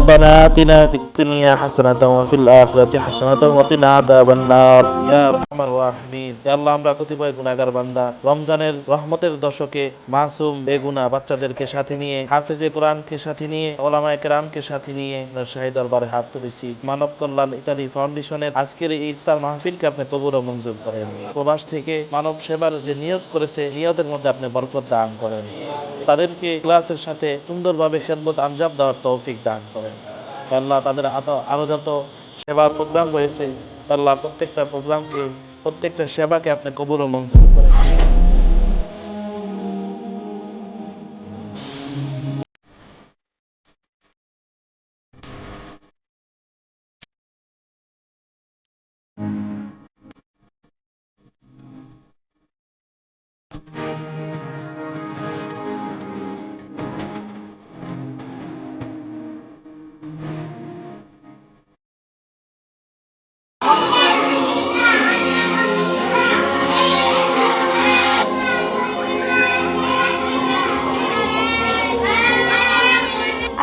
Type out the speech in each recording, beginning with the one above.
ربنا آتنا في الدنيا حسنة وفي الآخرة حسنة وقنا عذاب النار يا أرحم الراحمين يا الله আমরা কতিপয় গুনাহগার বান্দা রমজানের রহমতের দশকে মাসুম বেগুনা বাচ্চাদেরকে সাথে নিয়ে হাফেজে কোরআনকে সাথে নিয়ে ওলামায়ে কেরামকে সাথে নিয়ে শাহী দরবারে হাত তুলেছি। মানব কল্যাণ ইত্যাদি ফাউন্ডেশনের আজকের এই ইফতার মাহফিলকে আপনি কবুল ও মঞ্জুর করেন। প্রবাস থেকে মানব সেবার যে নিয়ত করেছে নিয়তের মধ্যে আপনি বরকত দান করেন। তাদেরকে ক্লাসের সাথে সুন্দরভাবে খেদমত আঞ্জাম দেওয়ার তৌফিক দান করেন। আল্লাহ তাদের আরো যত সেবার প্রোগ্রাম রয়েছে আল্লাহ প্রত্যেকটা সেবাকে আপনি কবুল ও মঞ্জুর করেন।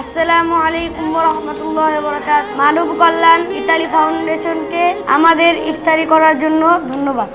আসসালামু আলাইকুম ওয়া রাহমাতুল্লাহি ওয়া বারাকাতুহু। মানব কল্যাণ ইতালি ফাউন্ডেশনকে আমাদের ইফতারি করার জন্য ধন্যবাদ।